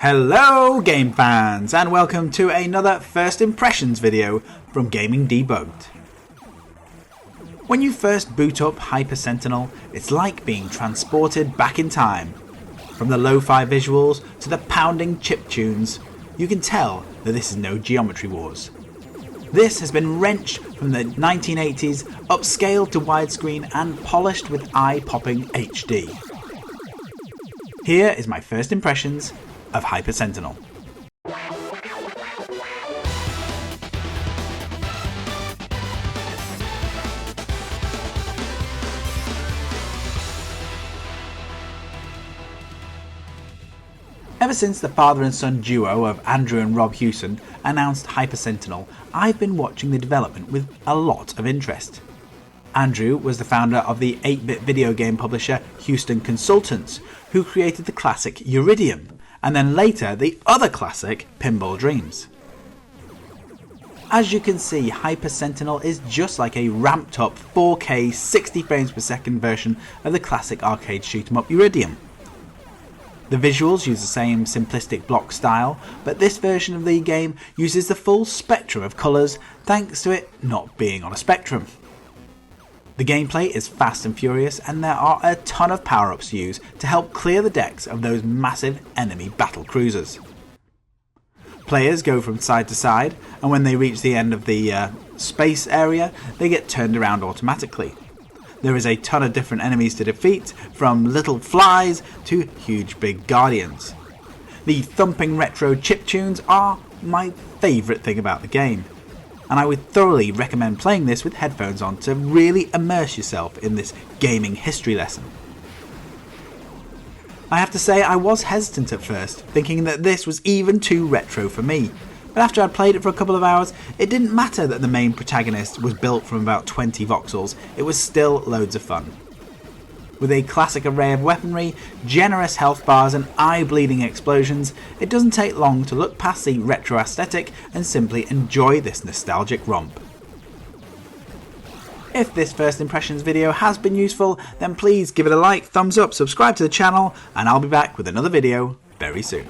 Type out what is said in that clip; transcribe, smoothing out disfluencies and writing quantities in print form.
Hello game fans and welcome to another first impressions video from Gaming Debugged. When you first boot up Hyper Sentinel, it's like being transported back in time. From the lo-fi visuals to the pounding chiptunes, you can tell that this is no Geometry Wars. This has been wrenched from the 1980s, upscaled to widescreen and polished with eye-popping HD. Here is my first impressions of Hyper Sentinel. Ever since the father and son duo of Andrew and Rob Hewson announced Hyper Sentinel, I've been watching the development with a lot of interest. Andrew was the founder of the 8-bit video game publisher Houston Consultants, who created the classic Uridium, and then later the other classic Pinball Dreams. As you can see, Hyper Sentinel is just like a ramped up 4K 60 frames per second version of the classic arcade shoot 'em up Uridium. The visuals use the same simplistic block style, but this version of the game uses the full spectrum of colours thanks to it not being on a spectrum. The gameplay is fast and furious, and there are a ton of power-ups used to help clear the decks of those massive enemy battle cruisers. Players go from side to side, and when they reach the end of the space area, they get turned around automatically. There is a ton of different enemies to defeat, from little flies to huge big guardians. The thumping retro chiptunes are my favourite thing about the game, and I would thoroughly recommend playing this with headphones on to really immerse yourself in this gaming history lesson. I have to say I was hesitant at first, thinking that this was even too retro for me, but after I'd played it for a couple of hours, it didn't matter that the main protagonist was built from about 20 voxels, it was still loads of fun. With a classic array of weaponry, generous health bars and eye-bleeding explosions, it doesn't take long to look past the retro aesthetic and simply enjoy this nostalgic romp. If this first impressions video has been useful, then please give it a like, thumbs up, subscribe to the channel, and I'll be back with another video very soon.